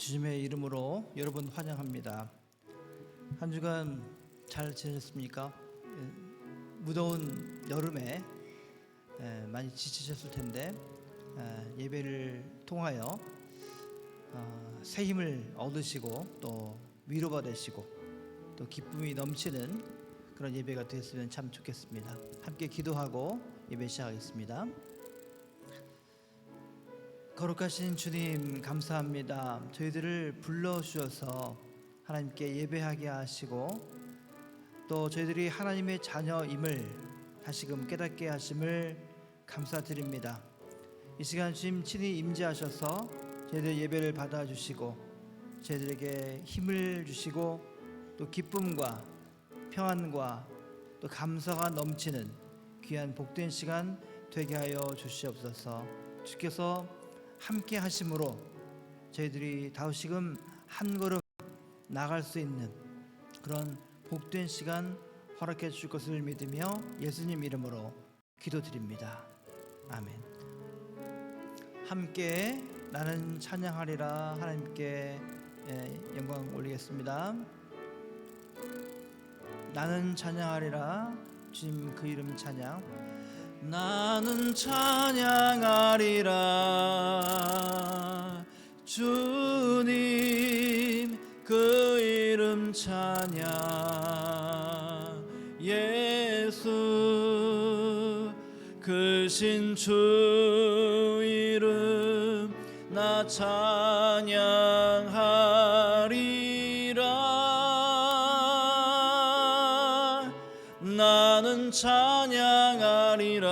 주님의 이름으로 여러분 환영합니다. 한 주간 잘 지내셨습니까? 무더운 여름에 많이 지치셨을 텐데 예배를 통하여 새 힘을 얻으시고 또 위로받으시고 또 기쁨이 넘치는 그런 예배가 됐으면 참 좋겠습니다. 함께 기도하고 예배 시작하겠습니다. 거룩하신 주님 감사합니다. 저희들을 불러주셔서 하나님께 예배하게 하시고 또 저희들이 하나님의 자녀임을 다시금 깨닫게 하심을 감사드립니다. 이 시간 주님 친히 임재하셔서 저희들 예배를 받아주시고 저희들에게 힘을 주시고 또 기쁨과 평안과 또 감사가 넘치는 귀한 복된 시간 되게 하여 주시옵소서. 주께서 함께 하심으로 저희들이 다시금 한 걸음 나갈 수 있는 그런 복된 시간 허락해 주실 것을 믿으며 예수님 이름으로 기도드립니다. 아멘. 함께 나는 찬양하리라. 하나님께 영광 올리겠습니다. 나는 찬양하리라. 주님 그 이름 찬양. 나는 찬양하리라. 주님 그 이름 찬양. 예수 크신 주 이름 나 찬양하리라. 나는 찬양하리라.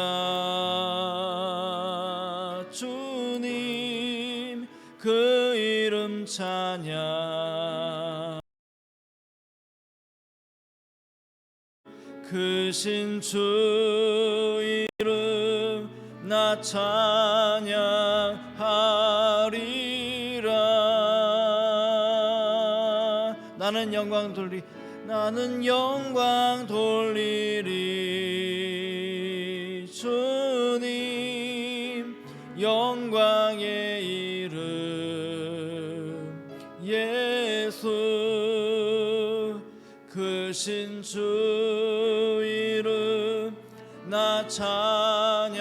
주님 그 이름 찬양. 크신 주 이름 나 찬양하리라. 나는 영광 돌리리. 주님 영광의 이름. 예수 크신 주 이름 나 찬양하리라.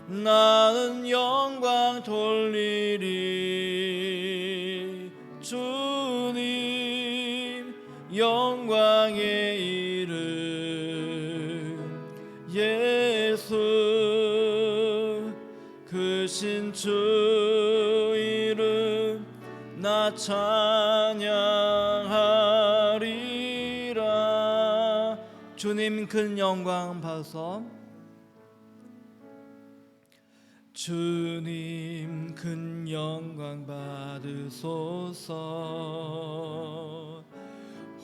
나는 영광 돌리리. 주님 영광의 이름. 예수 크신 주 이름 나 찬양하리라. 주님 큰 영광 받으소. 주님 큰 영광 받으소서.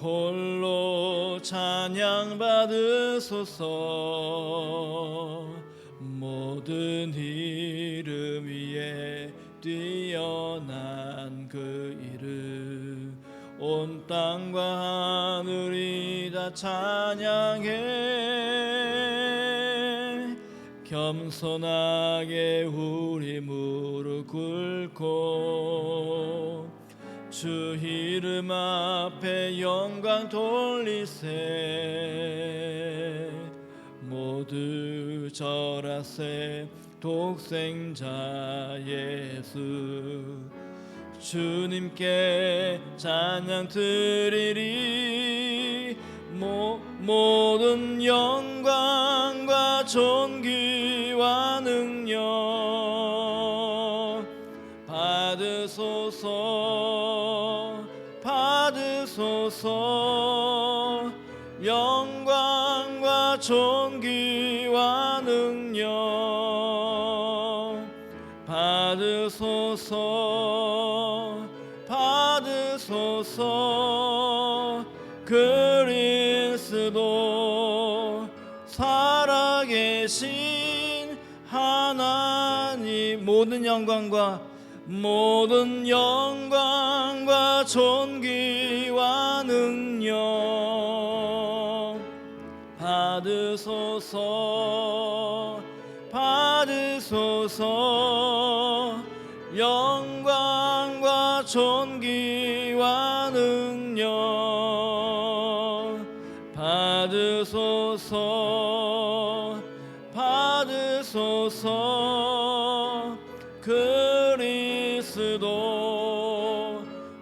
홀로 찬양 받으소서. 모든 이름 위에 뛰어난 그 이름. 온 땅과 하늘이 다 찬양해. 겸손하게 우리 무릎 꿇고 주 이름 앞에 영광 돌리세. 모두 절하세. 독생자 예수 주님께 찬양 드리리. 모든 영광과 존귀와 능력 받으소서. 받으소서. 영광과 존귀와 능력 받으소서. 받으소서. 그리스도 살아계신 하나님. 모든 영광과 존귀와 능력 받으소서. 받으소서. 받으소서. 영광과 존귀와 능력 받으소서. 받으소서. 그리스도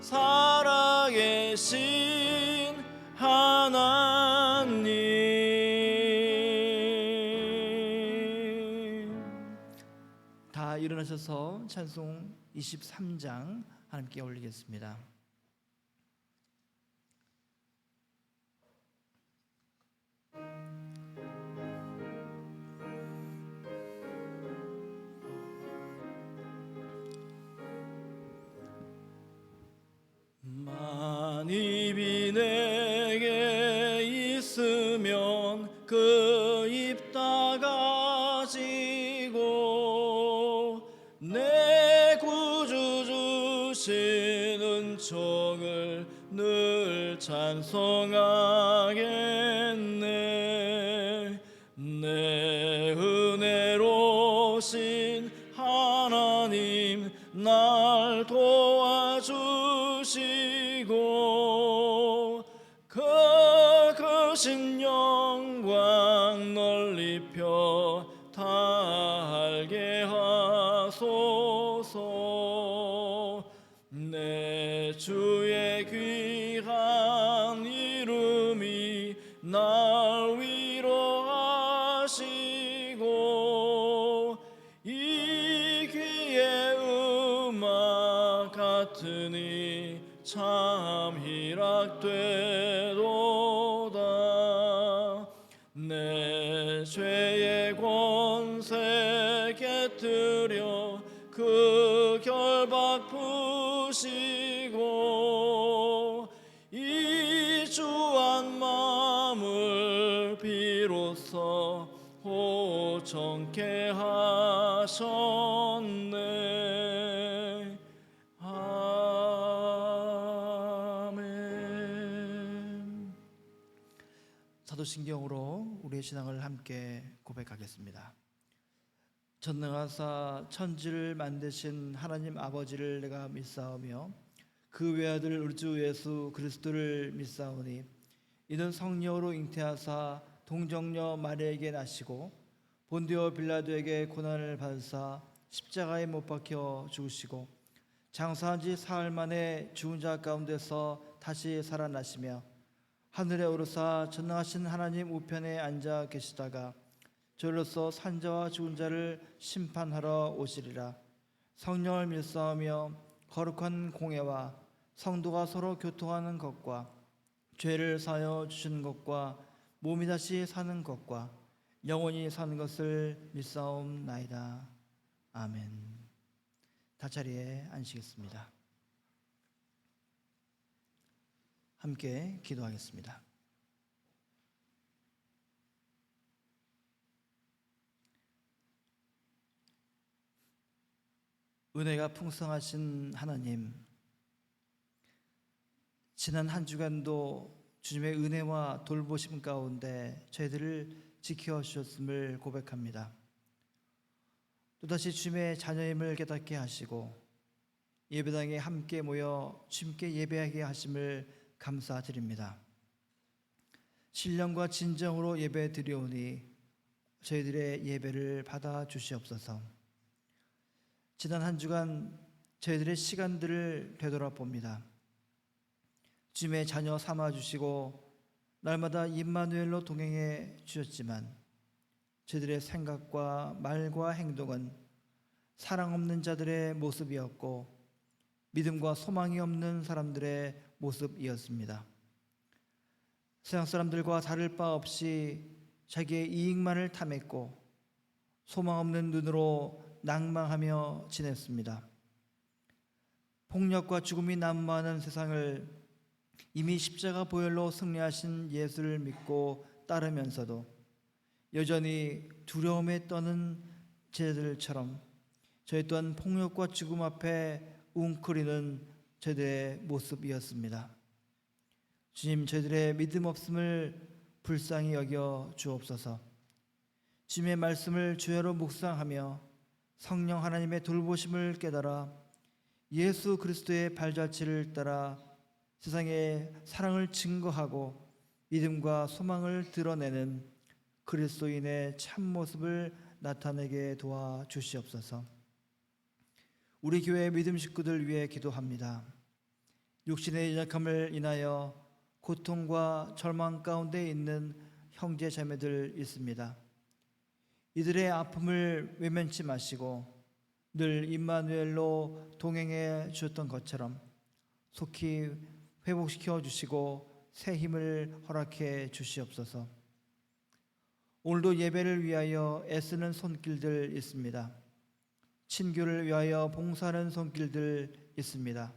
살아계신 하나님. 다 일어나셔서 찬송 23장 하나님께 올리겠습니다. 만입이 내게 있으면 그 입 다가지고 내 구주 주신 은총을 늘 찬송하겠네. 내 은혜로신 하나님 날 도와주시고 그 크신 영광 널리 펴 달게 하소서. 내 주의 귀한 이름이 날 위로하시고 이 귀의 음악 같으니 참 희락되도다. 내 죄의 권세 깨뜨려 그 결박 푸시고 이 주한 마음을 비로소 호정케 하셨네. 아멘. 사도신경으로 우리의 신앙을 함께 고백하겠습니다. 전능하사 천지를 만드신 하나님 아버지를 내가 믿사오며 그 외아들 우리 주 예수 그리스도를 믿사오니 이는 성령으로 잉태하사 동정녀 마리아에게 나시고 본디오 빌라도에게 고난을 받으사 십자가에 못 박혀 죽으시고 장사한 지 사흘 만에 죽은 자 가운데서 다시 살아나시며 하늘에 오르사 전능하신 하나님 우편에 앉아 계시다가 저로서 산자와 죽은 자를 심판하러 오시리라. 성령을 믿사오며 거룩한 공예와 성도가 서로 교통하는 것과 죄를 사하여 주시는 것과 몸이 다시 사는 것과 영원히 사는 것을 믿사옵나이다. 아멘. 다 자리에 앉으시겠습니다. 함께 기도하겠습니다. 은혜가 풍성하신 하나님, 지난 한 주간도 주님의 은혜와 돌보심 가운데 저희들을 지켜주셨음을 고백합니다. 또다시 주님의 자녀임을 깨닫게 하시고 예배당에 함께 모여 주님께 예배하게 하심을 감사드립니다. 신령과 진정으로 예배 드리오니 저희들의 예배를 받아 주시옵소서. 지난 한 주간 저희들의 시간들을 되돌아봅니다. 주님의 자녀 삼아주시고 날마다 임마누엘로 동행해 주셨지만 저희들의 생각과 말과 행동은 사랑 없는 자들의 모습이었고 믿음과 소망이 없는 사람들의 모습이었습니다. 세상 사람들과 다를 바 없이 자기의 이익만을 탐했고 소망 없는 눈으로 낭망하며 지냈습니다. 폭력과 죽음이 난무하는 세상을 이미 십자가 보혈로 승리하신 예수를 믿고 따르면서도 여전히 두려움에 떠는 제자들처럼 저희 또한 폭력과 죽음 앞에 웅크리는 저희들의 모습이었습니다. 주님, 저희들의 믿음 없음을 불쌍히 여겨 주옵소서. 주님의 말씀을 주야로 묵상하며 성령 하나님의 돌보심을 깨달아 예수 그리스도의 발자취를 따라 세상에 사랑을 증거하고 믿음과 소망을 드러내는 그리스도인의 참모습을 나타내게 도와주시옵소서. 우리 교회 믿음 식구들 위해 기도합니다. 육신의 연약함을 인하여 고통과 절망 가운데 있는 형제 자매들 있습니다. 이들의 아픔을 외면치 마시고 늘 임마누엘로 동행해 주셨던 것처럼 속히 회복시켜 주시고 새 힘을 허락해 주시옵소서. 오늘도 예배를 위하여 애쓰는 손길들 있습니다. 친교를 위하여 봉사하는 손길들 있습니다.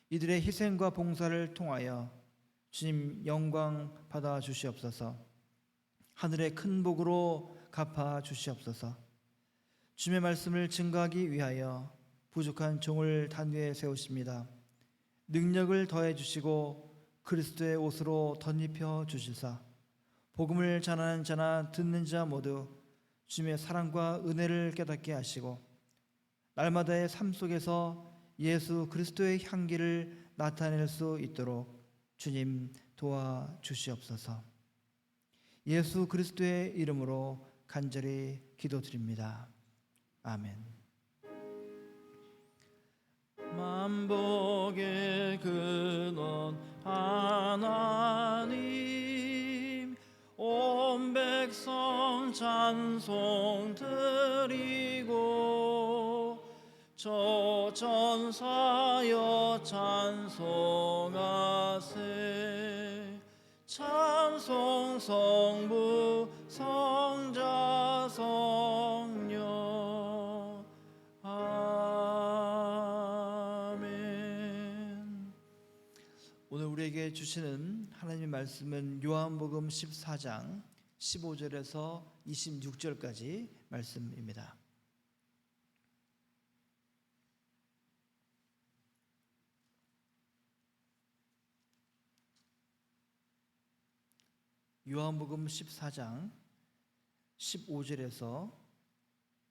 이들의 희생과 봉사를 통하여 주님 영광 받아 주시옵소서. 하늘의 큰 복으로 갚아 주시옵소서. 주님의 말씀을 증거하기 위하여 부족한 종을 단위에 세우십니다. 능력을 더해 주시고 그리스도의 옷으로 덧입혀 주시사 복음을 전하는 자나 듣는 자 모두 주님의 사랑과 은혜를 깨닫게 하시고 날마다의 삶 속에서 예수 그리스도의 향기를 나타낼 수 있도록 주님 도와주시옵소서. 예수 그리스도의 이름으로 간절히 기도드립니다. 아멘. 만복의 근원 하나님, 온 백성 찬송 드리고 저 전사여 찬송하세. 찬송 성부 성자 성령. 아멘. 오늘 우리에게 주시는 하나님의 말씀은 요한복음 14장 15절에서 26절까지 말씀입니다. 요한복음 14장 15절에서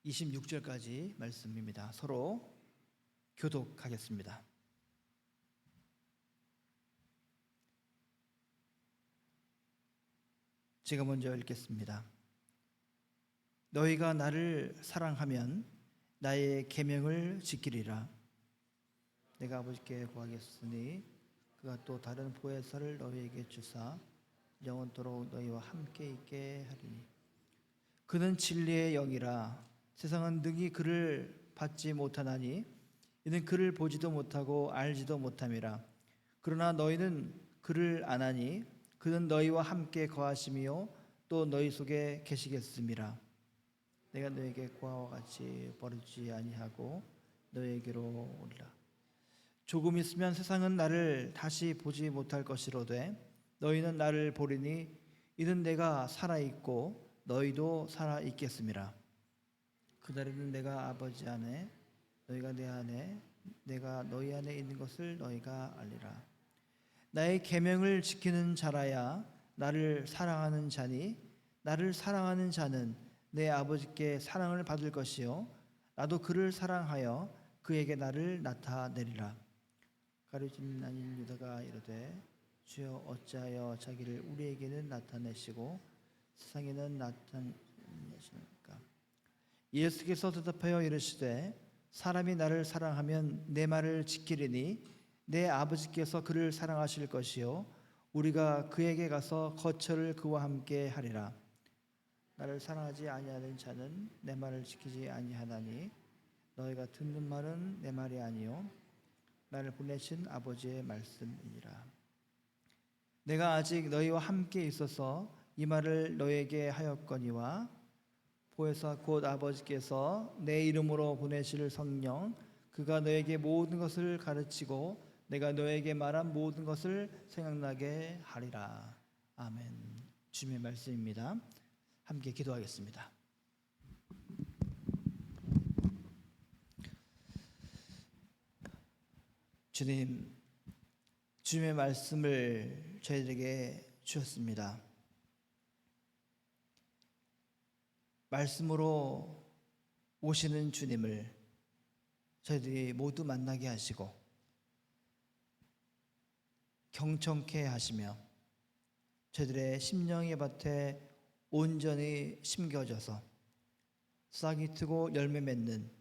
26절까지 말씀입니다. 서로 교독하겠습니다. 제가 먼저 읽겠습니다. 너희가 나를 사랑하면 나의 계명을 지키리라. 내가 아버지께 구하겠으니 그가 또 다른 보혜사를 너희에게 주사 영원토록 너희와 함께 있게 하리니 그는 진리의 영이라. 세상은 능히 그를 받지 못하나니 이는 그를 보지도 못하고 알지도 못함이라. 그러나 너희는 그를 아나니 그는 너희와 함께 거하심이요 또 너희 속에 계시겠음이라. 내가 너희에게 구하와 같이 버리지 아니하고 너희에게로 오리라. 조금 있으면 세상은 나를 다시 보지 못할 것이로되 너희는 나를 보리니 이는 내가 살아있고 너희도 살아있겠음이라. 그날에는 내가 아버지 안에 너희가 내 안에 내가 너희 안에 있는 것을 너희가 알리라. 나의 계명을 지키는 자라야 나를 사랑하는 자니 나를 사랑하는 자는 내 아버지께 사랑을 받을 것이요 나도 그를 사랑하여 그에게 나를 나타내리라. 가룟 아닌 유다가 이르되 주여 어찌하여 자기를 우리에게는 나타내시고 세상에는 나타내시니까. 예수께서 대답하여 이르시되 사람이 나를 사랑하면 내 말을 지키리니 내 아버지께서 그를 사랑하실 것이요 우리가 그에게 가서 거처를 그와 함께 하리라. 나를 사랑하지 아니하는 자는 내 말을 지키지 아니하나니 너희가 듣는 말은 내 말이 아니요 나를 보내신 아버지의 말씀이니라. 내가 아직 너희와 함께 있어서 이 말을 너희에게 하였거니와 보혜사 곧 아버지께서 내 이름으로 보내실 성령 그가 너에게 모든 것을 가르치고 내가 너에게 말한 모든 것을 생각나게 하리라. 아멘. 주님의 말씀입니다. 함께 기도하겠습니다. 주님, 주님의 말씀을 저희들에게 주셨습니다. 말씀으로 오시는 주님을 저희들이 모두 만나게 하시고 경청케 하시며 저희들의 심령의 밭에 온전히 심겨져서 싹이 트고 열매 맺는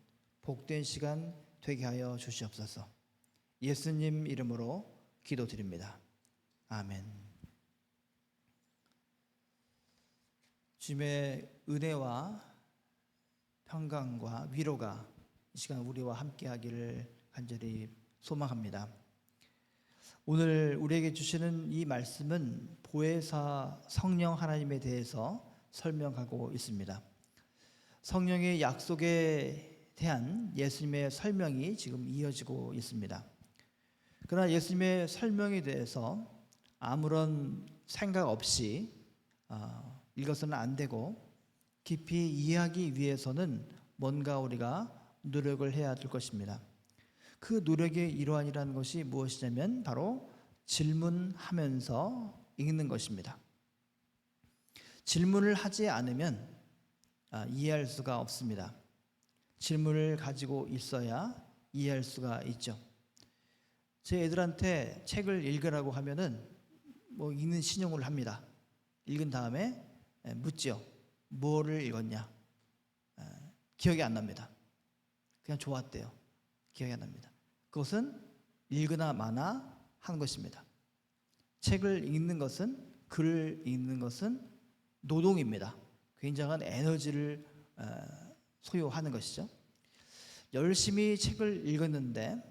복된 시간 되게 하여 주시옵소서. 예수님 이름으로 기도드립니다. 아멘. 주님의 은혜와 평강과 위로가 이 시간 우리와 함께하기를 간절히 소망합니다. 오늘 우리에게 주시는 이 말씀은 보혜사 성령 하나님에 대해서 설명하고 있습니다. 성령의 약속에 대한 예수님의 설명이 지금 이어지고 있습니다. 그러나 예수님의 설명에 대해서 아무런 생각 없이 읽어서는 안 되고 깊이 이해하기 위해서는 뭔가 우리가 노력을 해야 될 것입니다. 그 노력의 일환이라는 것이 무엇이냐면 바로 질문하면서 읽는 것입니다. 질문을 하지 않으면 이해할 수가 없습니다. 질문을 가지고 있어야 이해할 수가 있죠. 제 애들한테 책을 읽으라고 하면은 읽는 신용을 합니다. 읽은 다음에 묻죠. 뭐를 읽었냐? 기억이 안 납니다. 그냥 좋았대요. 기억이 안 납니다. 그것은 읽으나 마나 하는 것입니다. 책을 읽는 것은, 글을 읽는 것은 노동입니다. 굉장한 에너지를 소요하는 것이죠. 열심히 책을 읽었는데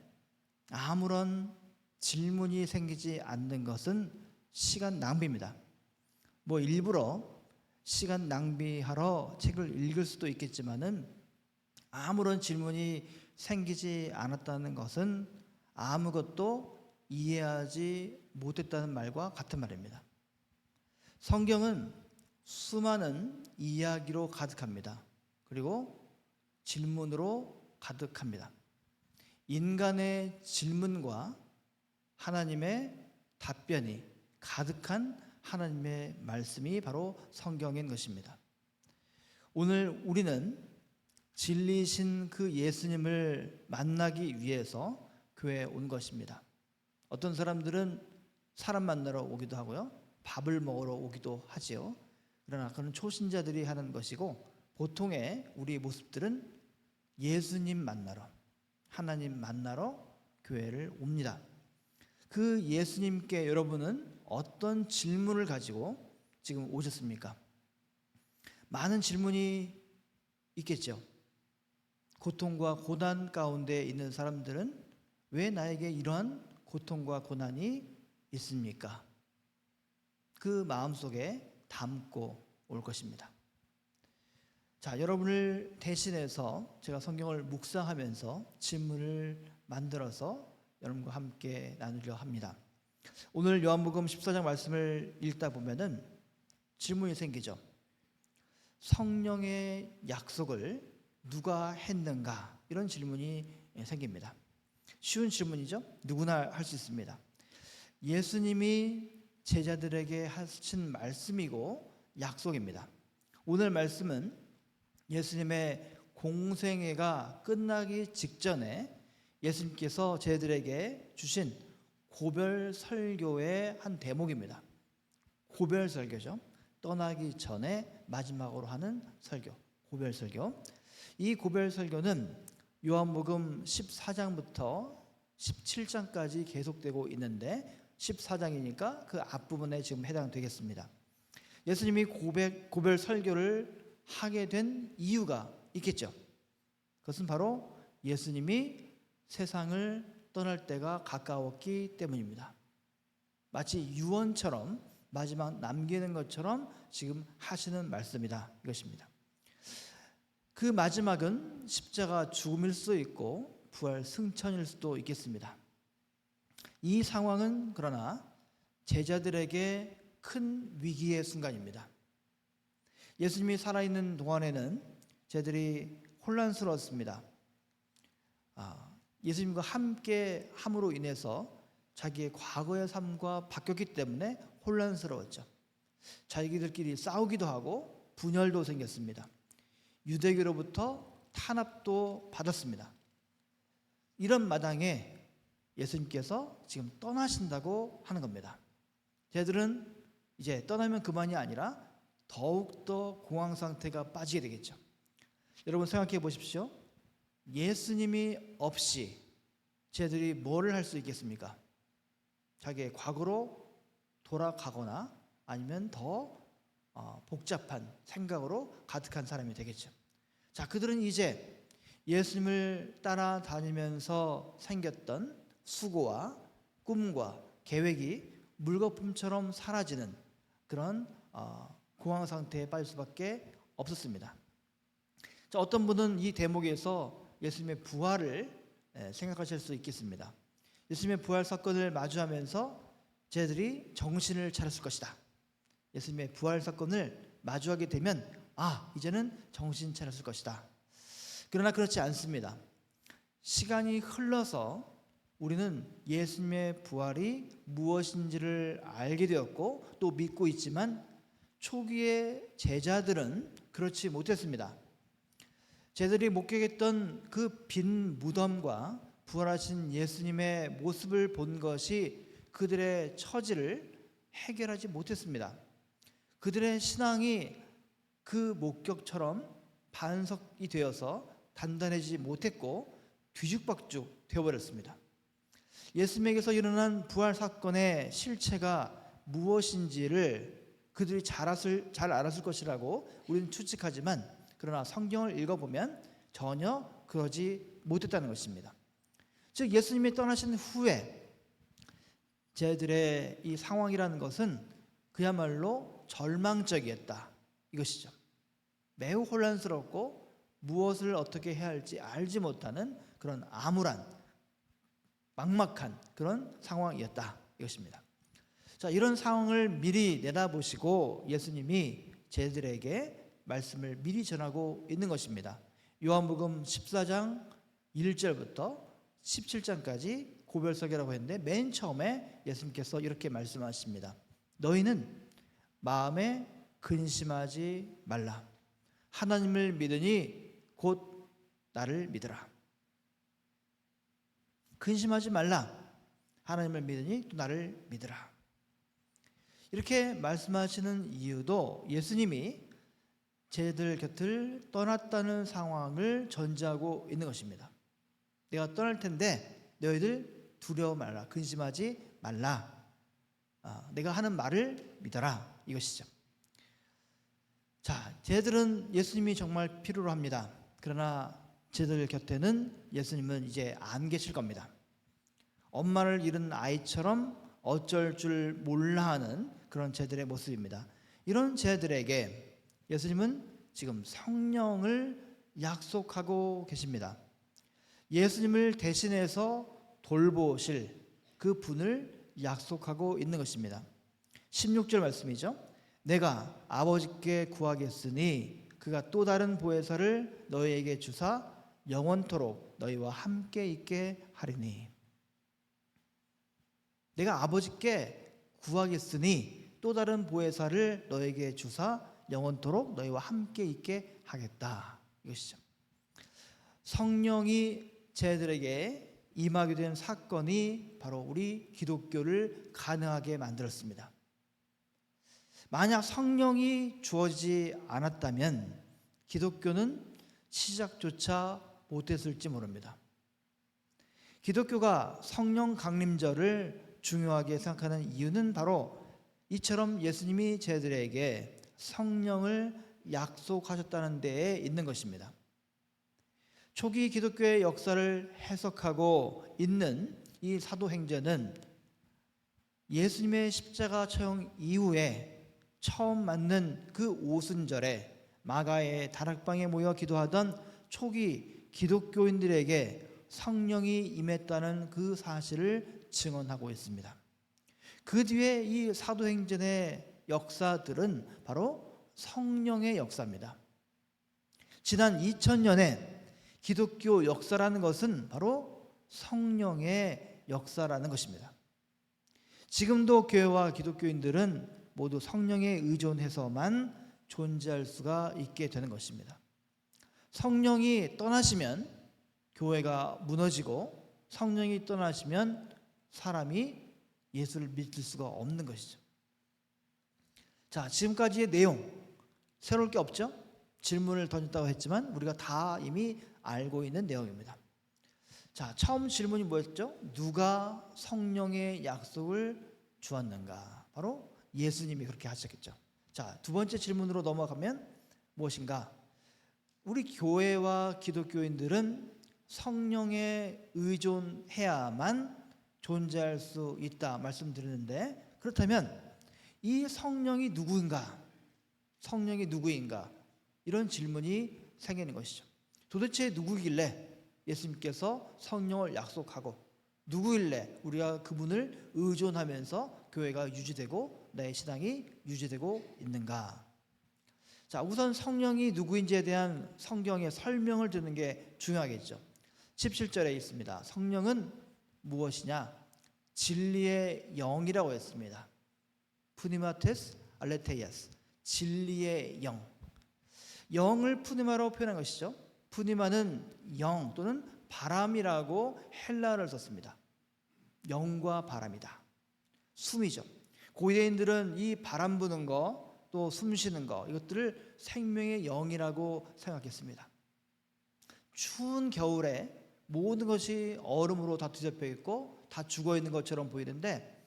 아무런 질문이 생기지 않는 것은 시간 낭비입니다. 일부러 시간 낭비하러 책을 읽을 수도 있겠지만은 아무런 질문이 생기지 않았다는 것은 아무것도 이해하지 못했다는 말과 같은 말입니다. 성경은 수많은 이야기로 가득합니다. 그리고 질문으로 가득합니다. 인간의 질문과 하나님의 답변이 가득한 하나님의 말씀이 바로 성경인 것입니다. 오늘 우리는 진리이신 그 예수님을 만나기 위해서 교회에 온 것입니다. 어떤 사람들은 사람 만나러 오기도 하고요, 밥을 먹으러 오기도 하지요. 그러나 그는 초신자들이 하는 것이고, 보통의 우리 모습들은 예수님 만나러, 하나님 만나러 교회를 옵니다. 그 예수님께 여러분은 어떤 질문을 가지고 지금 오셨습니까? 많은 질문이 있겠죠. 고통과 고난 가운데 있는 사람들은 왜 나에게 이러한 고통과 고난이 있습니까? 그 마음속에 담고 올 것입니다. 자, 여러분을 대신해서 제가 성경을 묵상하면서 질문을 만들어서 여러분과 함께 나누려 합니다. 오늘 요한복음 14장 말씀을 읽다 보면은 질문이 생기죠. 성령의 약속을 누가 했는가? 이런 질문이 생깁니다. 쉬운 질문이죠. 누구나 할 수 있습니다. 예수님이 제자들에게 하신 말씀이고 약속입니다. 오늘 말씀은 예수님의 공생애가 끝나기 직전에 예수님께서 제자들에게 주신 고별 설교의 한 대목입니다. 고별 설교죠. 떠나기 전에 마지막으로 하는 설교, 고별 설교. 이 고별 설교는 요한복음 14장부터 17장까지 계속되고 있는데 14장이니까 그 앞부분에 지금 해당되겠습니다. 예수님이 고별 설교를 하게 된 이유가 있겠죠. 그것은 바로 예수님이 세상을 떠날 때가 가까웠기 때문입니다. 마치 유언처럼 마지막 남기는 것처럼 지금 하시는 말씀이다, 이것입니다. 그 마지막은 십자가 죽음일 수도 있고 부활 승천일 수도 있겠습니다. 이 상황은 그러나 제자들에게 큰 위기의 순간입니다. 예수님이 살아있는 동안에는 제자들이 혼란스러웠습니다. 예수님과 함께 함으로 인해서 자기의 과거의 삶과 바뀌었기 때문에 혼란스러웠죠. 자기들끼리 싸우기도 하고 분열도 생겼습니다. 유대교로부터 탄압도 받았습니다. 이런 마당에 예수님께서 지금 떠나신다고 하는 겁니다. 쟤들은 이제 떠나면 그만이 아니라 더욱더 공황 상태가 빠지게 되겠죠. 여러분 생각해 보십시오. 예수님이 없이 쟤들이 뭐를 할 수 있겠습니까? 자기의 과거로 돌아가거나 아니면 더 복잡한 생각으로 가득한 사람이 되겠죠. 자, 그들은 이제 예수님을 따라다니면서 생겼던 수고와 꿈과 계획이 물거품처럼 사라지는 그런 공황 상태에 빠질 수밖에 없었습니다. 자, 어떤 분은 이 대목에서 예수님의 부활을 생각하실 수 있겠습니다. 예수님의 부활 사건을 마주하면서 쟤들이 정신을 차렸을 것이다. 예수님의 부활 사건을 마주하게 되면 이제는 정신 차렸을 것이다. 그러나 그렇지 않습니다. 시간이 흘러서 우리는 예수님의 부활이 무엇인지를 알게 되었고 또 믿고 있지만 초기의 제자들은 그렇지 못했습니다. 쟤들이 목격했던 그 빈 무덤과 부활하신 예수님의 모습을 본 것이 그들의 처지를 해결하지 못했습니다. 그들의 신앙이 그 목격처럼 반석이 되어서 단단해지지 못했고 뒤죽박죽 되어버렸습니다. 예수님에게서 일어난 부활 사건의 실체가 무엇인지를 그들이 잘 알았을 것이라고 우리는 추측하지만 그러나 성경을 읽어보면 전혀 그러지 못했다는 것입니다. 즉 예수님이 떠나신 후에 쟤들의 이 상황이라는 것은 그야말로 절망적이었다 이것이죠. 매우 혼란스럽고 무엇을 어떻게 해야 할지 알지 못하는 그런 암울한 막막한 그런 상황이었다 이것입니다. 자, 이런 상황을 미리 내다보시고 예수님이 쟤들에게 말씀을 미리 전하고 있는 것입니다. 요한복음 14장 1절부터 17장까지 고별석이라고 했는데 맨 처음에 예수님께서 이렇게 말씀하십니다. 너희는 마음에 근심하지 말라. 하나님을 믿으니 곧 나를 믿으라. 근심하지 말라. 하나님을 믿으니 또 나를 믿으라. 이렇게 말씀하시는 이유도 예수님이 쟤들 곁을 떠났다는 상황을 전제하고 있는 것입니다. 내가 떠날 텐데 너희들 두려워 말라. 근심하지 말라. 내가 하는 말을 믿어라. 이것이죠. 자, 쟤들은 예수님이 정말 필요로 합니다. 그러나 쟤들 곁에는 예수님은 이제 안 계실 겁니다. 엄마를 잃은 아이처럼 어쩔 줄 몰라 하는 그런 쟤들의 모습입니다. 이런 쟤들에게 예수님은 지금 성령을 약속하고 계십니다. 예수님을 대신해서 돌보실 그 분을 약속하고 있는 것입니다. 16절 말씀이죠. 내가 아버지께 구하겠으니 그가 또 다른 보혜사를 너희에게 주사 영원토록 너희와 함께 있게 하리니. 내가 아버지께 구하겠으니 또 다른 보혜사를 너희에게 주사 영원토록 너희와 함께 있게 하겠다 이것이죠. 성령이 쟤들에게 임하게 된 사건이 바로 우리 기독교를 가능하게 만들었습니다. 만약 성령이 주어지지 않았다면 기독교는 시작조차 못했을지 모릅니다. 기독교가 성령 강림절을 중요하게 생각하는 이유는 바로 이처럼 예수님이 쟤들에게 성령을 약속하셨다는 데에 있는 것입니다. 초기 기독교의 역사를 해석하고 있는 이 사도행전은 예수님의 십자가 처형 이후에 처음 맞는 그 오순절에 마가의 다락방에 모여 기도하던 초기 기독교인들에게 성령이 임했다는 그 사실을 증언하고 있습니다. 그 뒤에 이 사도행전의 역사들은 바로 성령의 역사입니다. 지난 2000년에 기독교 역사라는 것은 바로 성령의 역사라는 것입니다. 지금도 교회와 기독교인들은 모두 성령에 의존해서만 존재할 수가 있게 되는 것입니다. 성령이 떠나시면 교회가 무너지고, 성령이 떠나시면 사람이 예수를 믿을 수가 없는 것이죠. 자, 지금까지의 내용 새로울 게 없죠? 질문을 던졌다고 했지만 우리가 다 이미 알고 있는 내용입니다. 자, 처음 질문이 뭐였죠? 누가 성령의 약속을 주었는가? 바로 예수님이 그렇게 하셨겠죠. 자, 두 번째 질문으로 넘어가면 무엇인가? 우리 교회와 기독교인들은 성령에 의존해야만 존재할 수 있다 말씀드렸는데, 그렇다면 이 성령이 누구인가? 성령이 누구인가? 이런 질문이 생기는 것이죠. 도대체 누구길래 예수님께서 성령을 약속하고, 누구일래 우리가 그분을 의존하면서 교회가 유지되고 내 신앙이 유지되고 있는가? 자, 우선 성령이 누구인지에 대한 성경의 설명을 듣는 게 중요하겠죠. 17절에 있습니다. 성령은 무엇이냐? 진리의 영이라고 했습니다. 푸니마테스 알레테이아스, 진리의 영. 영을 푸니마로 표현한 것이죠. 푸니마는 영 또는 바람이라고 헬라어를 썼습니다. 영과 바람이다. 숨이죠. 고대인들은 이 바람 부는 거, 또 숨 쉬는 거, 이것들을 생명의 영이라고 생각했습니다. 추운 겨울에 모든 것이 얼음으로 다 뒤덮여 있고 다 죽어 있는 것처럼 보이는데,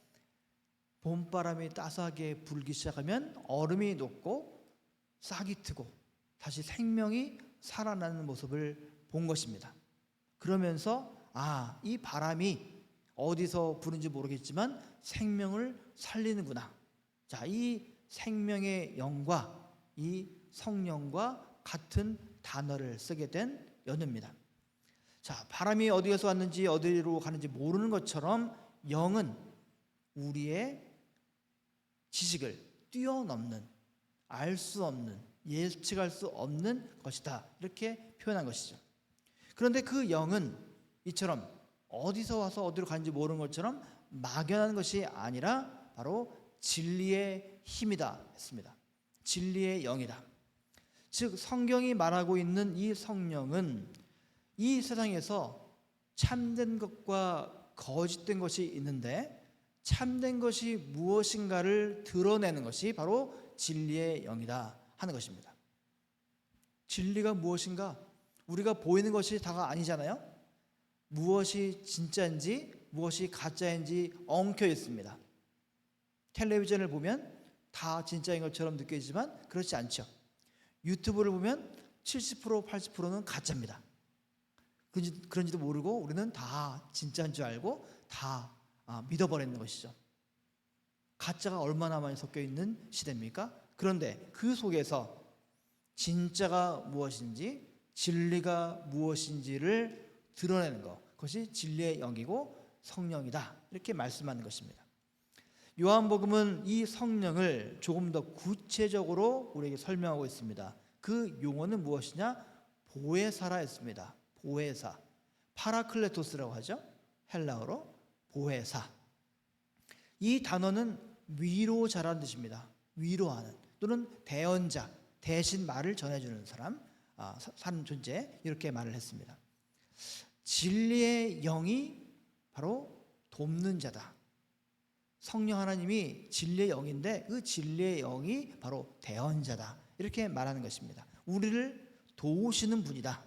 봄바람이 따스하게 불기 시작하면 얼음이 녹고 싹이 트고 다시 생명이 살아나는 모습을 본 것입니다. 그러면서 이 바람이 어디서 부는지 모르겠지만 생명을 살리는구나. 자, 이 생명의 영과 이 성령과 같은 단어를 쓰게 된 연유입니다. 자, 바람이 어디에서 왔는지 어디로 가는지 모르는 것처럼 영은 우리의 지식을 뛰어넘는, 알 수 없는, 예측할 수 없는 것이다, 이렇게 표현한 것이죠. 그런데 그 영은 이처럼 어디서 와서 어디로 가는지 모르는 것처럼 막연한 것이 아니라 바로 진리의 힘이다 했습니다. 진리의 영이다. 즉 성경이 말하고 있는 이 성령은 이 세상에서 참된 것과 거짓된 것이 있는데, 참된 것이 무엇인가를 드러내는 것이 바로 진리의 영이다 하는 것입니다. 진리가 무엇인가? 우리가 보이는 것이 다가 아니잖아요. 무엇이 진짜인지 무엇이 가짜인지 엉켜 있습니다. 텔레비전을 보면 다 진짜인 것처럼 느껴지지만 그렇지 않죠. 유튜브를 보면 70% 80%는 가짜입니다. 그런지도 모르고 우리는 다 진짜인 줄 알고 다 믿어버리는 것이죠. 가짜가 얼마나 많이 섞여 있는 시대입니까? 그런데 그 속에서 진짜가 무엇인지, 진리가 무엇인지를 드러내는 것, 그것이 진리의 영이고 성령이다, 이렇게 말씀하는 것입니다. 요한복음은 이 성령을 조금 더 구체적으로 우리에게 설명하고 있습니다. 그 용어는 무엇이냐? 보혜사라 했습니다. 보혜사, 파라클레토스라고 하죠. 헬라어로 보혜사. 이 단어는 위로자라는 뜻입니다. 위로하는 또는 대언자, 대신 말을 전해주는 사람, 사는 존재, 이렇게 말을 했습니다. 진리의 영이 바로 돕는 자다. 성령 하나님이 진리의 영인데 그 진리의 영이 바로 대언자다, 이렇게 말하는 것입니다. 우리를 도우시는 분이다.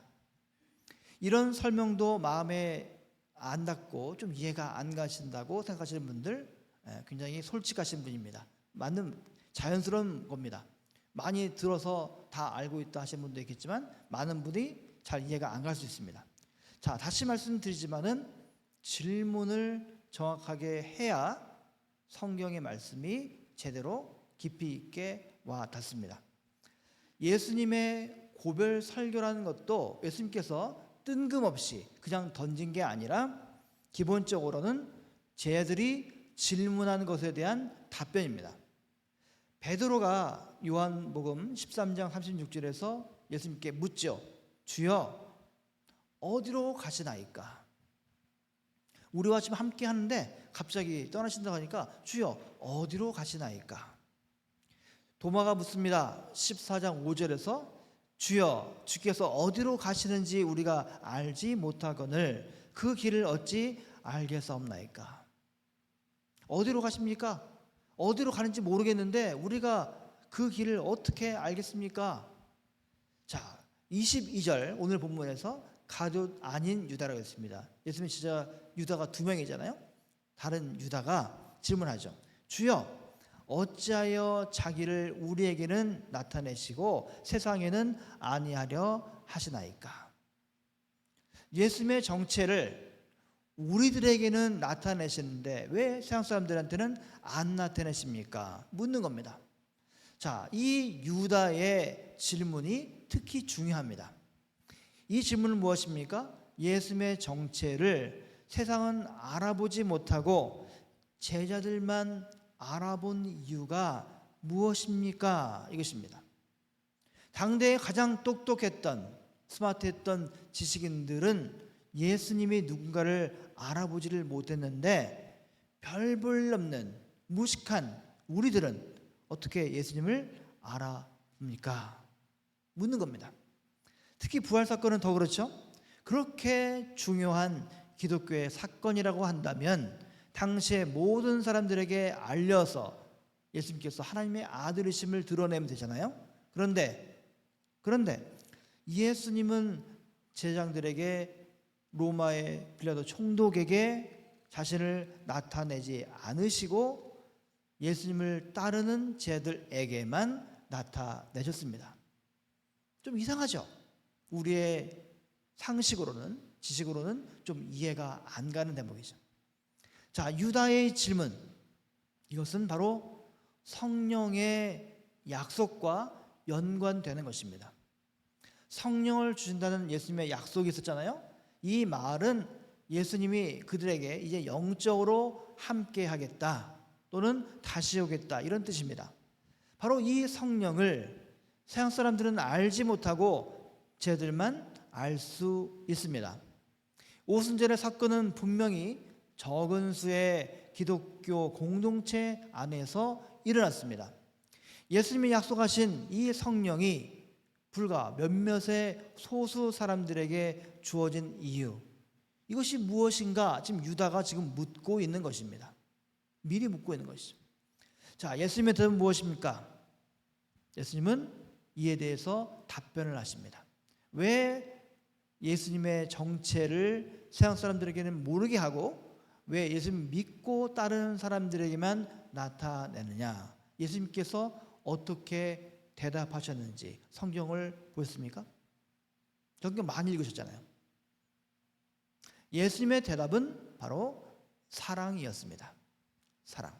이런 설명도 마음에 안 닿고 좀 이해가 안 가신다고 생각하시는 분들, 굉장히 솔직하신 분입니다. 맞는 자연스러운 겁니다. 많이 들어서 다 알고 있다 하시는 분도 있겠지만 많은 분이 잘 이해가 안 갈 수 있습니다. 자, 다시 말씀드리지만은 질문을 정확하게 해야 성경의 말씀이 제대로 깊이 있게 와 닿습니다. 예수님의 고별 설교라는 것도 예수님께서 뜬금없이 그냥 던진 게 아니라 기본적으로는 제자들이 질문하는 것에 대한 답변입니다. 베드로가 요한복음 13장 36절에서 예수님께 묻죠. 주여, 어디로 가시나이까? 우리와 지금 함께 하는데 갑자기 떠나신다고 하니까 주여, 어디로 가시나이까? 도마가 묻습니다. 14장 5절에서 주여 주께서 어디로 가시는지 우리가 알지 못하거늘 그 길을 어찌 알겠사옵나이까. 어디로 가십니까? 어디로 가는지 모르겠는데 우리가 그 길을 어떻게 알겠습니까? 자, 22절 오늘 본문에서 가룟 아닌 유다라고 했습니다. 예수님 진짜 유다가 두 명이잖아요. 다른 유다가 질문하죠. 주여 어찌하여 자기를 우리에게는 나타내시고 세상에는 아니하려 하시나이까. 예수님의 정체를 우리들에게는 나타내시는데 왜 세상 사람들한테는 안 나타내십니까? 묻는 겁니다. 자, 이 유다의 질문이 특히 중요합니다. 이 질문은 무엇입니까? 예수님의 정체를 세상은 알아보지 못하고 제자들만 알아본 이유가 무엇입니까? 이것입니다. 당대에 가장 똑똑했던 스마트했던 지식인들은 예수님이 누군가를 알아보지를 못했는데 별 볼 없는 무식한 우리들은 어떻게 예수님을 알아봅니까? 묻는 겁니다. 특히 부활 사건은 더 그렇죠. 그렇게 중요한 기독교의 사건이라고 한다면 당시의 모든 사람들에게 알려서 예수님께서 하나님의 아들이심을 드러내면 되잖아요. 그런데 예수님은 제장들에게 로마의 빌라도 총독에게 자신을 나타내지 않으시고 예수님을 따르는 제들에게만 나타내셨습니다. 좀 이상하죠? 우리의 상식으로는 지식으로는 좀 이해가 안 가는 대목이죠. 자, 유다의 질문, 이것은 바로 성령의 약속과 연관되는 것입니다. 성령을 주신다는 예수님의 약속이 있었잖아요. 이 말은 예수님이 그들에게 이제 영적으로 함께 하겠다 또는 다시 오겠다 이런 뜻입니다. 바로 이 성령을 세상 사람들은 알지 못하고 쟤들만 알 수 있습니다. 오순절의 사건은 분명히 적은 수의 기독교 공동체 안에서 일어났습니다. 예수님이 약속하신 이 성령이 불과 몇몇의 소수 사람들에게 주어진 이유, 이것이 무엇인가 지금 유다가 지금 묻고 있는 것입니다. 미리 묻고 있는 것이죠. 자, 예수님의 대답은 무엇입니까? 예수님은 이에 대해서 답변을 하십니다. 왜 예수님의 정체를 세상 사람들에게는 모르게 하고 왜 예수님 믿고 따르는 사람들에게만 나타내느냐? 예수님께서 어떻게 대답하셨는지 성경을 보셨습니까? 성경 많이 읽으셨잖아요. 예수님의 대답은 바로 사랑이었습니다. 사랑.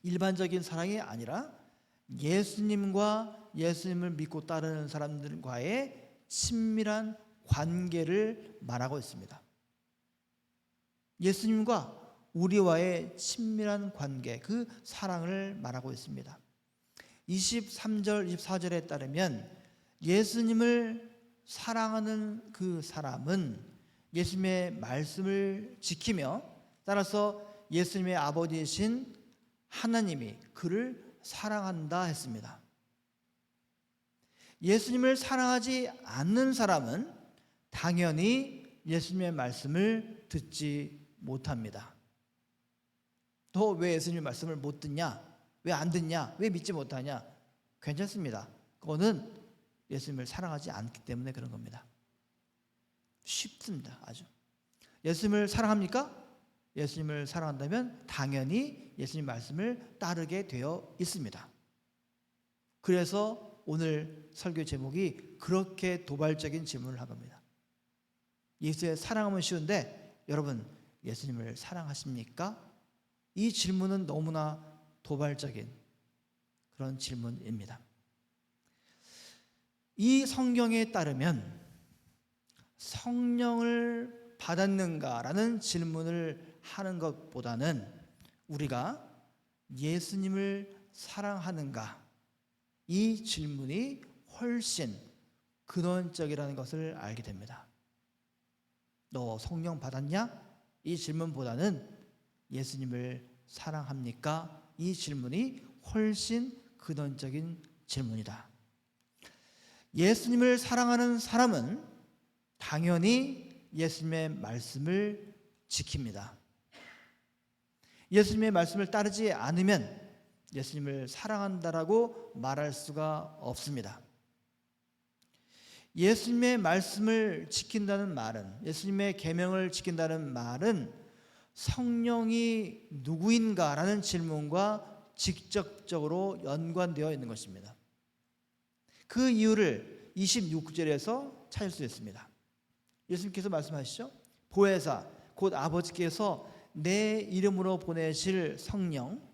일반적인 사랑이 아니라 예수님과 예수님을 믿고 따르는 사람들과의 친밀한 관계를 말하고 있습니다. 예수님과 우리와의 친밀한 관계, 그 사랑을 말하고 있습니다. 23절, 24절에 따르면 예수님을 사랑하는 그 사람은 예수님의 말씀을 지키며 따라서 예수님의 아버지이신 하나님이 그를 사랑한다 했습니다. 예수님을 사랑하지 않는 사람은 당연히 예수님의 말씀을 듣지 못합니다. 너 왜 예수님의 말씀을 못 듣냐? 왜 안 듣냐? 왜 믿지 못하냐? 괜찮습니다. 그거는 예수님을 사랑하지 않기 때문에 그런 겁니다. 쉽습니다. 아주. 예수님을 사랑합니까? 예수님을 사랑한다면 당연히 예수님 말씀을 따르게 되어 있습니다. 그래서 오늘 설교 제목이 그렇게 도발적인 질문을 한 겁니다. 예수의 사랑하면 쉬운데 여러분 예수님을 사랑하십니까? 이 질문은 너무나 도발적인 그런 질문입니다. 이 성경에 따르면 성령을 받았는가라는 질문을 하는 것보다는 우리가 예수님을 사랑하는가 이 질문이 훨씬 근원적이라는 것을 알게 됩니다. 너 성령 받았냐? 이 질문보다는 예수님을 사랑합니까? 이 질문이 훨씬 근원적인 질문이다. 예수님을 사랑하는 사람은 당연히 예수님의 말씀을 지킵니다. 예수님의 말씀을 따르지 않으면 예수님을 사랑한다라고 말할 수가 없습니다. 예수님의 말씀을 지킨다는 말은, 예수님의 계명을 지킨다는 말은 성령이 누구인가라는 질문과 직접적으로 연관되어 있는 것입니다. 그 이유를 26절에서 찾을 수 있습니다. 예수님께서 말씀하시죠. 보혜사 곧 아버지께서 내 이름으로 보내실 성령,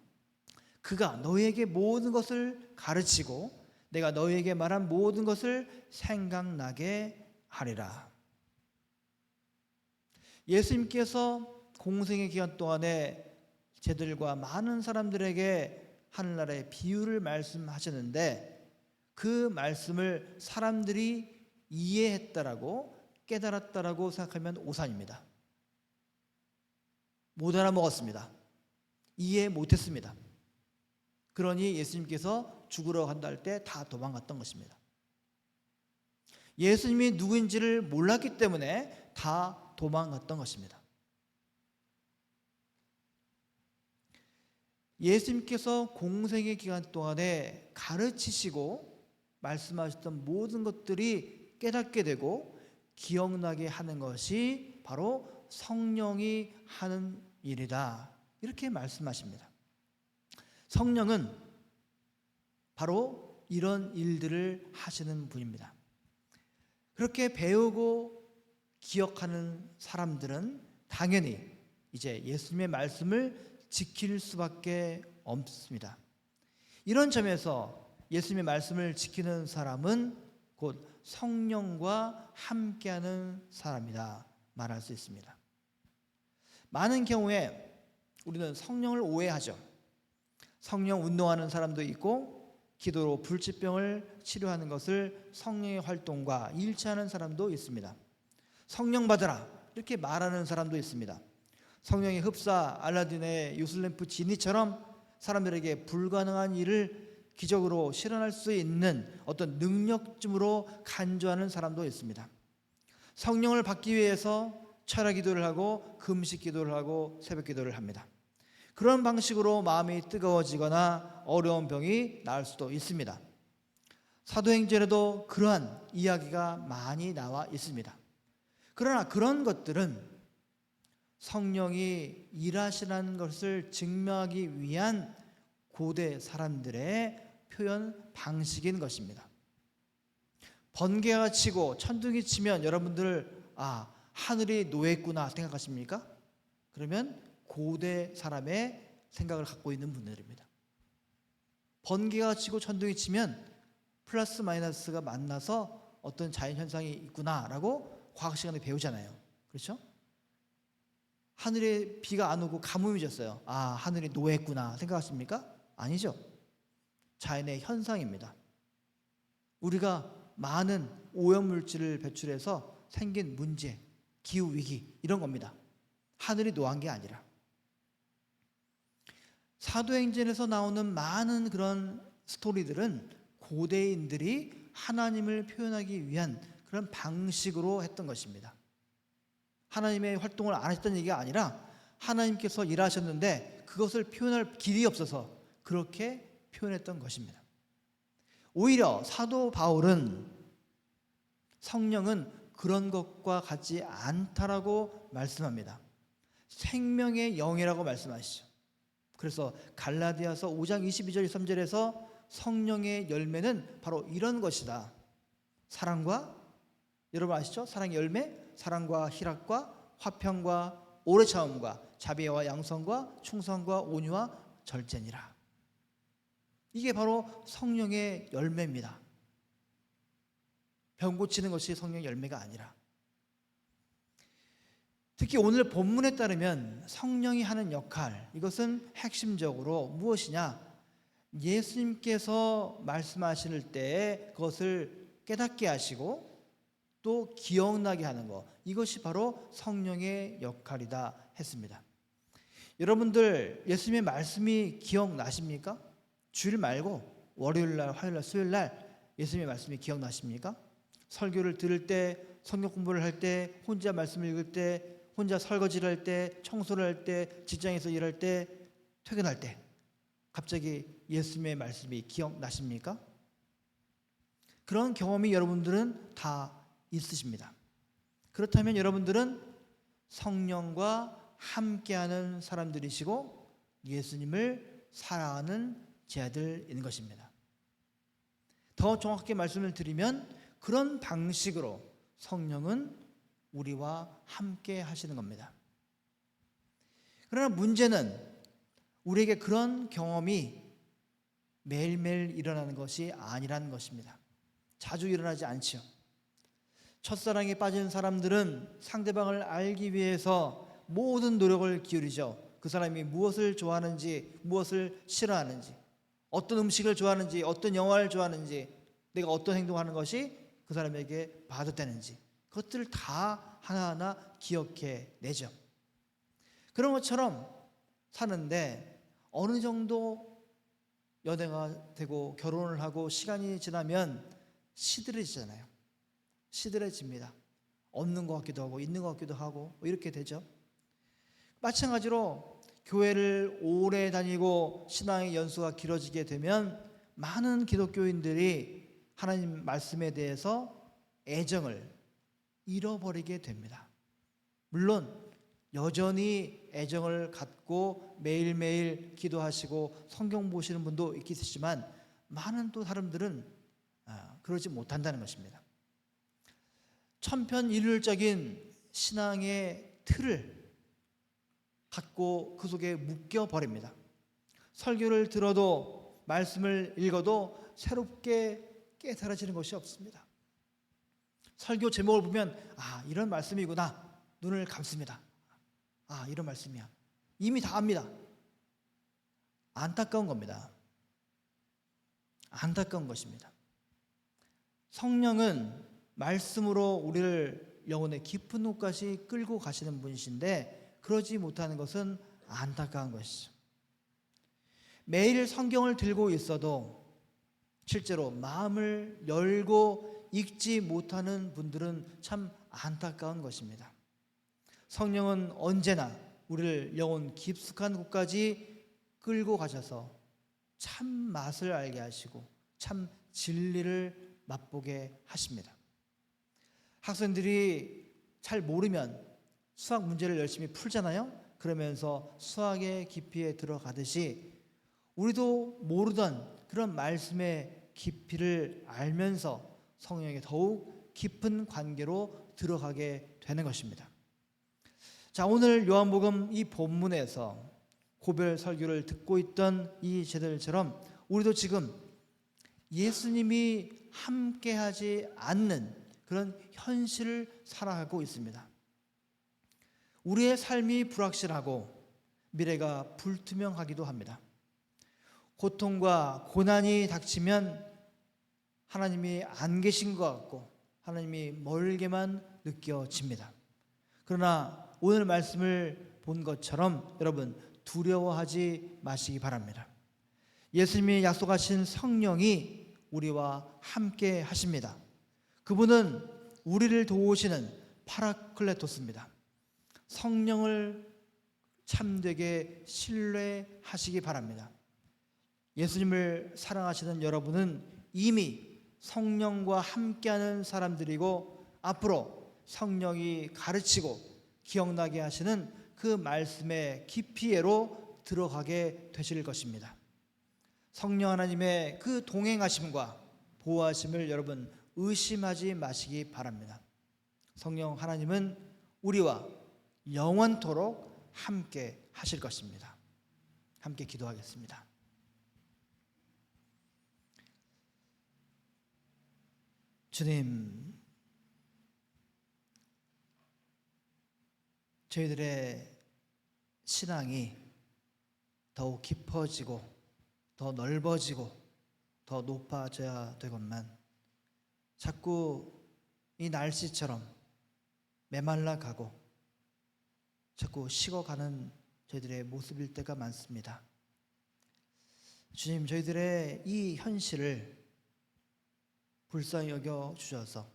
그가 너희에게 모든 것을 가르치고 내가 너희에게 말한 모든 것을 생각나게 하리라. 예수님께서 공생의 기간 동안에 제들과 많은 사람들에게 하늘나라의 비유를 말씀하셨는데, 그 말씀을 사람들이 이해했다라고 깨달았다라고 생각하면 오산입니다. 못 알아먹었습니다. 이해 못했습니다. 그러니 예수님께서 죽으러 간다 할 때 다 도망갔던 것입니다. 예수님이 누구인지를 몰랐기 때문에 다 도망갔던 것입니다. 예수님께서 공생의 기간 동안에 가르치시고 말씀하셨던 모든 것들이 깨닫게 되고 기억나게 하는 것이 바로 성령이 하는 일이다, 이렇게 말씀하십니다. 성령은 바로 이런 일들을 하시는 분입니다. 그렇게 배우고 기억하는 사람들은 당연히 이제 예수님의 말씀을 지킬 수밖에 없습니다. 이런 점에서 예수님의 말씀을 지키는 사람은 곧 성령과 함께하는 사람이다 말할 수 있습니다. 많은 경우에 우리는 성령을 오해하죠. 성령 운동하는 사람도 있고 기도로 불치병을 치료하는 것을 성령의 활동과 일치하는 사람도 있습니다. 성령 받으라 이렇게 말하는 사람도 있습니다. 성령의 흡사, 알라딘의 요술램프 지니처럼 사람들에게 불가능한 일을 기적으로 실현할 수 있는 어떤 능력쯤으로 간주하는 사람도 있습니다. 성령을 받기 위해서 철야 기도를 하고 금식 기도를 하고 새벽 기도를 합니다. 그런 방식으로 마음이 뜨거워지거나 어려운 병이 나을 수도 있습니다. 사도행전에도 그러한 이야기가 많이 나와 있습니다. 그러나 그런 것들은 성령이 일하시는 것을 증명하기 위한 고대 사람들의 표현 방식인 것입니다. 번개가 치고 천둥이 치면 여러분들 하늘이 노했구나 생각하십니까? 그러면 고대 사람의 생각을 갖고 있는 분들입니다. 번개가 치고 천둥이 치면 플러스 마이너스가 만나서 어떤 자연현상이 있구나라고 과학 시간에 배우잖아요. 그렇죠? 하늘에 비가 안 오고 가뭄이 졌어요. 하늘이 노했구나 생각하십니까? 아니죠. 자연의 현상입니다. 우리가 많은 오염물질을 배출해서 생긴 문제, 기후위기 이런 겁니다. 하늘이 노한 게 아니라. 사도행전에서 나오는 많은 그런 스토리들은 고대인들이 하나님을 표현하기 위한 그런 방식으로 했던 것입니다. 하나님의 활동을 안 하셨던 얘기가 아니라 하나님께서 일하셨는데 그것을 표현할 길이 없어서 그렇게 표현했던 것입니다. 오히려 사도 바울은 성령은 그런 것과 같지 않다라고 말씀합니다. 생명의 영이라고 말씀하시죠. 그래서 갈라디아서 5장 22절 23절에서 성령의 열매는 바로 이런 것이다. 사랑과, 여러분 아시죠? 사랑의 열매, 사랑과 희락과 화평과 오래 참음과 자비와 양성과 충성과 온유와 절제니라. 이게 바로 성령의 열매입니다. 병 고치는 것이 성령의 열매가 아니라. 특히 오늘 본문에 따르면 성령이 하는 역할, 이것은 핵심적으로 무엇이냐? 예수님께서 말씀하실 때 그것을 깨닫게 하시고 또 기억나게 하는 것, 이것이 바로 성령의 역할이다 했습니다. 여러분들 예수님의 말씀이 기억나십니까? 주일 말고 월요일날, 화요일날, 수요일날 예수님의 말씀이 기억나십니까? 설교를 들을 때, 성경 공부를 할 때, 혼자 말씀을 읽을 때, 혼자 설거지를 할 때, 청소를 할 때, 직장에서 일할 때, 퇴근할 때 갑자기 예수님의 말씀이 기억나십니까? 그런 경험이 여러분들은 다 있으십니다. 그렇다면 여러분들은 성령과 함께하는 사람들이시고 예수님을 사랑하는 제자들인 것입니다. 더 정확하게 말씀을 드리면 그런 방식으로 성령은 우리와 함께 하시는 겁니다. 그러나 문제는 우리에게 그런 경험이 매일매일 일어나는 것이 아니라는 것입니다. 자주 일어나지 않지요. 첫사랑에 빠진 사람들은 상대방을 알기 위해서 모든 노력을 기울이죠. 그 사람이 무엇을 좋아하는지, 무엇을 싫어하는지, 어떤 음식을 좋아하는지, 어떤 영화를 좋아하는지, 내가 어떤 행동을 하는 것이 그 사람에게 받아되는지, 그것들을 다 하나하나 기억해 내죠. 그런 것처럼 사는데 어느 정도 연애가 되고 결혼을 하고 시간이 지나면 시들해지잖아요. 시들해집니다. 없는 것 같기도 하고 있는 것 같기도 하고 이렇게 되죠. 마찬가지로 교회를 오래 다니고 신앙의 연수가 길어지게 되면 많은 기독교인들이 하나님 말씀에 대해서 애정을 잃어버리게 됩니다. 물론 여전히 애정을 갖고 매일매일 기도하시고 성경 보시는 분도 있겠지만 많은 또 사람들은 그러지 못한다는 것입니다. 천편일률적인 신앙의 틀을 갖고 그 속에 묶여버립니다. 설교를 들어도 말씀을 읽어도 새롭게 깨달아지는 것이 없습니다. 설교 제목을 보면 이런 말씀이구나 눈을 감습니다. 이런 말씀이야. 이미 다 압니다. 안타까운 겁니다. 안타까운 것입니다. 성령은 말씀으로 우리를 영혼의 깊은 곳까지 끌고 가시는 분이신데 그러지 못하는 것은 안타까운 것이죠. 매일 성경을 들고 있어도 실제로 마음을 열고 읽지 못하는 분들은 참 안타까운 것입니다. 성령은 언제나 우리를 영혼 깊숙한 곳까지 끌고 가셔서 참 맛을 알게 하시고 참 진리를 맛보게 하십니다. 학생들이 잘 모르면 수학 문제를 열심히 풀잖아요. 그러면서 수학의 깊이에 들어가듯이 우리도 모르던 그런 말씀의 깊이를 알면서 성령에게 더욱 깊은 관계로 들어가게 되는 것입니다. 자, 오늘 요한복음 이 본문에서 고별 설교를 듣고 있던 이 제자들처럼 우리도 지금 예수님이 함께하지 않는 그런 현실을 살아가고 있습니다. 우리의 삶이 불확실하고 미래가 불투명하기도 합니다. 고통과 고난이 닥치면 하나님이 안 계신 것 같고 하나님이 멀게만 느껴집니다. 그러나 오늘 말씀을 본 것처럼 여러분 두려워하지 마시기 바랍니다. 예수님이 약속하신 성령이 우리와 함께 하십니다. 그분은 우리를 도우시는 파라클레토스입니다. 성령을 참되게 신뢰하시기 바랍니다. 예수님을 사랑하시는 여러분은 이미 성령과 함께하는 사람들이고 앞으로 성령이 가르치고 기억나게 하시는 그 말씀의 깊이로 들어가게 되실 것입니다. 성령 하나님의 그 동행하심과 보호하심을 여러분 의심하지 마시기 바랍니다. 성령 하나님은 우리와 영원토록 함께 하실 것입니다. 함께 기도하겠습니다. 주님, 저희들의 신앙이 더욱 깊어지고 더 넓어지고 더 높아져야 되건만 자꾸 이 날씨처럼 메말라 가고 자꾸 식어가는 저희들의 모습일 때가 많습니다. 주님, 저희들의 이 현실을 불쌍히 여겨 주셔서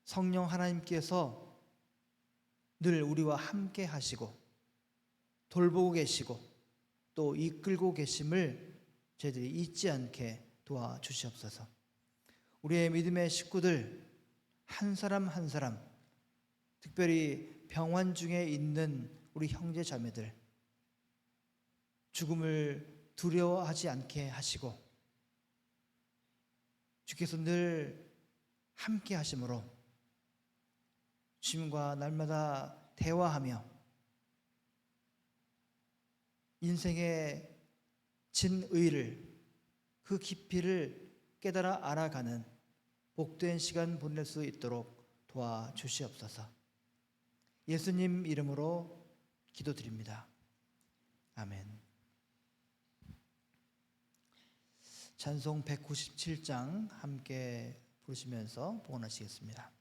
성령 하나님께서 늘 우리와 함께 하시고 돌보고 계시고 또 이끌고 계심을 저희들이 잊지 않게 도와주시옵소서. 우리의 믿음의 식구들 한 사람 한 사람, 특별히 병환 중에 있는 우리 형제 자매들, 죽음을 두려워하지 않게 하시고 주께서 늘 함께 하심으로 주님과 날마다 대화하며 인생의 진의를, 그 깊이를 깨달아 알아가는 복된 시간 보낼 수 있도록 도와주시옵소서. 예수님 이름으로 기도드립니다. 아멘. 찬송 197장 함께 부르시면서 봉헌하시겠습니다.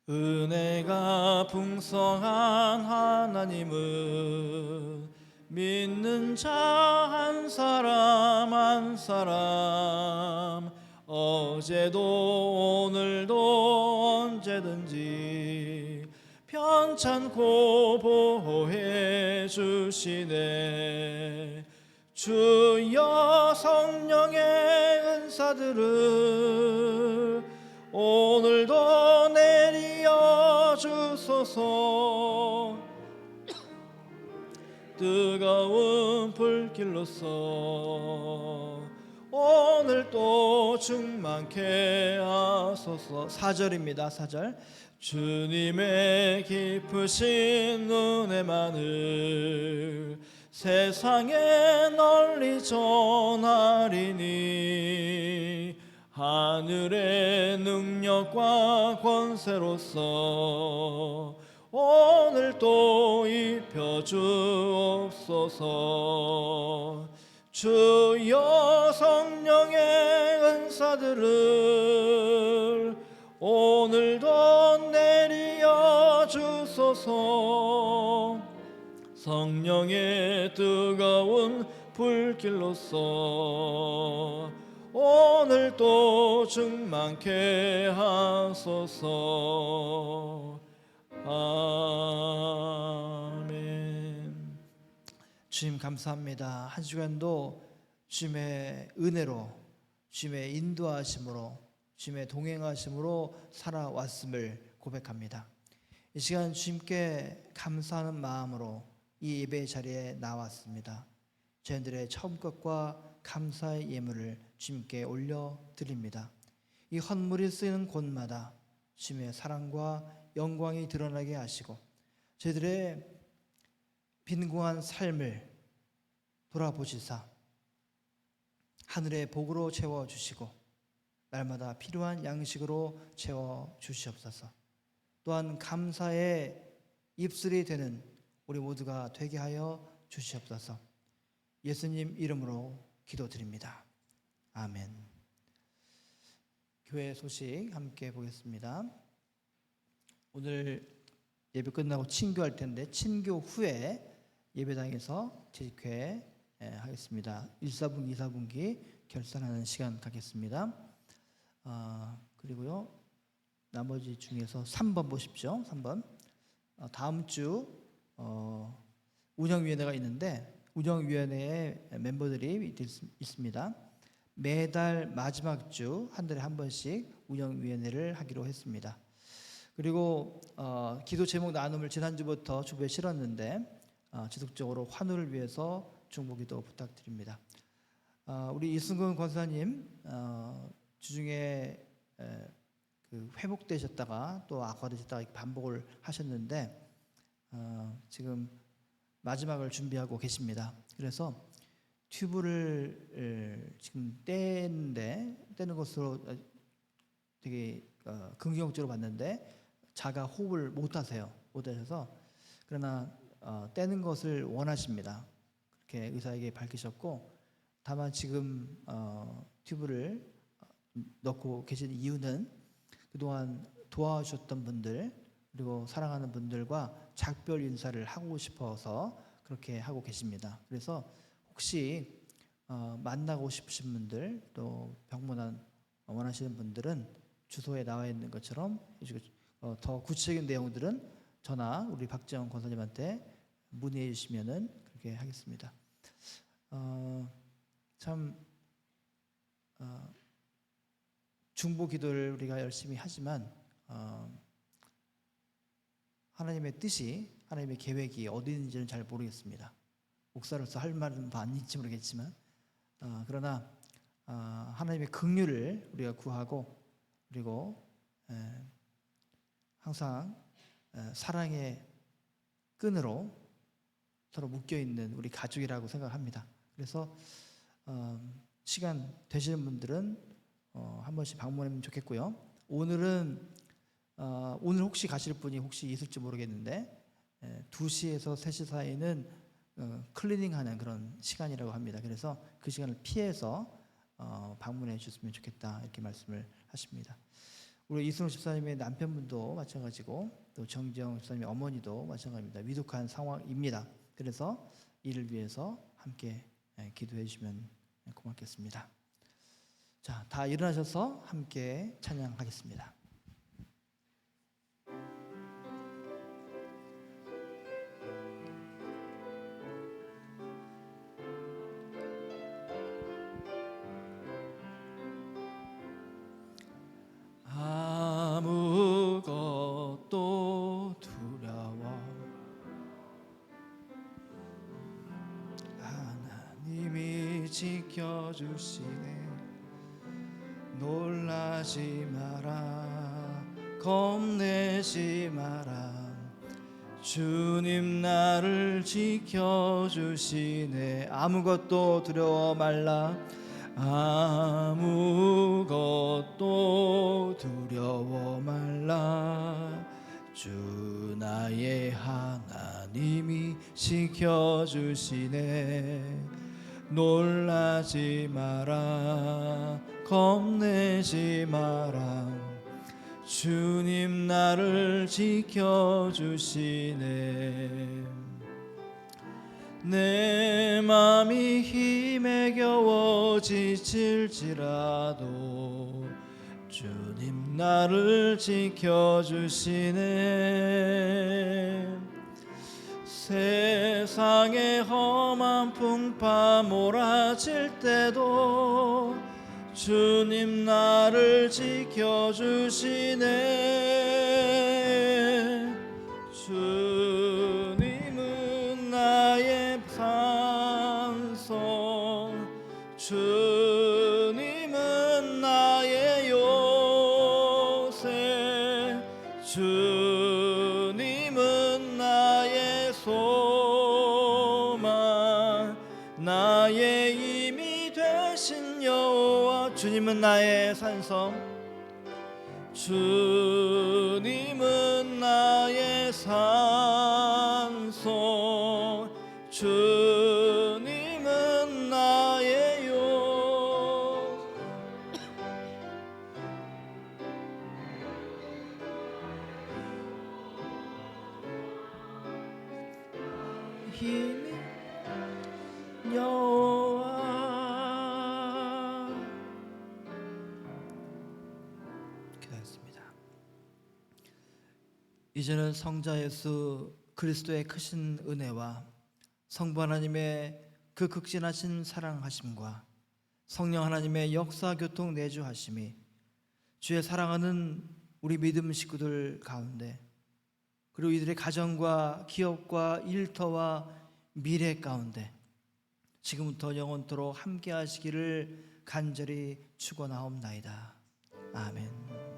은혜가 풍성한 하나님은 믿는 자 한 사람 한 사람 어제도 오늘도 언제든지 편찮고 보호해 주시네. 주여 성령의 은사들을 오늘도 내리어 주소서. 뜨거운 불길로서 오늘 또 충만케 하소서. 4절입니다. 4절. 주님의 깊으신 은혜만을 세상에 널리 전하리니 하늘의 능력과 권세로서 오늘 또 입혀주옵소서. 주여 성령의 은사들을 오늘도 내리어 주소서. 성령의 뜨거운 불길로서 오늘 또 충만케 하소서. 아멘. 주님 감사합니다. 한 주간도 주님의 은혜로, 주님의 인도하심으로, 주님의 동행하심으로 살아왔음을 고백합니다. 이 시간 주님께 감사하는 마음으로 이 예배 자리에 나왔습니다. 저희들의 처음 것과 감사의 예물을 주님께 올려드립니다. 이 헌물이 쓰이는 곳마다 주님의 사랑과 영광이 드러나게 하시고 저희들의 빈궁한 삶을 돌아보시사 하늘의 복으로 채워주시고 날마다 필요한 양식으로 채워주시옵소서. 또한 감사의 입술이 되는 우리 모두가 되게 하여 주시옵소서. 예수님 이름으로 기도드립니다. 아멘. 교회 소식 함께 보겠습니다. 오늘 예배 끝나고 친교할 텐데 친교 후에 예배당에서 재직회 하겠습니다. 1사분기, 2사분기 결산하는 시간 갖겠습니다. 그리고요 나머지 중에서 3번 보십시오. 3번 다음 주 운영위원회가 있는데 운영위원회에 멤버들이 있습니다. 매달 마지막 주 한 달에 한 번씩 운영위원회를 하기로 했습니다. 그리고 기도 제목 나눔을 지난주부터 주부에 실었는데 지속적으로 환우를 위해서 중보기도 부탁드립니다. 우리 이승근 권사님 주중에 그 회복되셨다가 또 악화되셨다가 반복을 하셨는데 지금 마지막을 준비하고 계십니다. 그래서 튜브를 지금 떼는 것으로 되게 긍정적으로 봤는데 자가 호흡을 못하셔서 그러나 떼는 것을 원하십니다. 그렇게 의사에게 밝히셨고 다만 지금 튜브를 넣고 계신 이유는 그동안 도와주셨던 분들 그리고 사랑하는 분들과 작별 인사를 하고 싶어서 그렇게 하고 계십니다. 그래서 혹시 만나고 싶으신 분들, 또 병문안 원하시는 분들은 주소에 나와 있는 것처럼 더 구체적인 내용들은 전화 우리 박재원 권사님한테 문의해 주시면은 그렇게 하겠습니다. 참 중보 기도를 우리가 열심히 하지만 하나님의 뜻이, 하나님의 계획이 어디 있는지는 잘 모르겠습니다. 목사로서 할 말은 아닌지 모르겠지만 그러나 하나님의 긍휼을 우리가 구하고, 그리고 항상 사랑의 끈으로 서로 묶여있는 우리 가족이라고 생각합니다. 그래서 시간 되시는 분들은 한 번씩 방문하면 좋겠고요. 오늘 혹시 가실 분이 혹시 있을지 모르겠는데 2시에서 3시 사이는 클리닝하는 그런 시간이라고 합니다. 그래서 그 시간을 피해서 방문해 주셨으면 좋겠다, 이렇게 말씀을 하십니다. 우리 이승우 집사님의 남편분도 마찬가지고, 또 정지영 집사님의 어머니도 마찬가지입니다. 위독한 상황입니다. 그래서 이를 위해서 함께 기도해 주시면 고맙겠습니다. 자, 다 일어나셔서 함께 찬양하겠습니다. 아무것도 두려워 하나님이 지켜주시네. 놀라지 마라, 겁내지 마라, 주님 나를 지켜주시네. 아무것도 두려워 말라, 아무것도 두려워 말라, 주 나의 하나님이 지켜주시네. 놀라지 마라, 겁내지 마라, 주님 나를 지켜주시네. 내 맘이 힘에 겨워 지칠지라도 주님 나를 지켜주시네. 세상의 험한 풍파 몰아칠 때도 주님 나를 지켜주시네. 주님은 나의 산성, 주님은 나의 요새, 주님은 나의 소망, 나의 힘이 되신 여호와. 주님은 나의 산성, 주님은 나의 산성, 주님은 나의 요. 힘이 여호와. 기도했습니다. 이제는 성자 예수 그리스도의 크신 은혜와 성부 하나님의 그 극진하신 사랑하심과 성령 하나님의 역사 교통 내주하심이 주의 사랑하는 우리 믿음 식구들 가운데, 그리고 이들의 가정과 기업과 일터와 미래 가운데 지금부터 영원토록 함께 하시기를 간절히 축원하옵나이다. 아멘.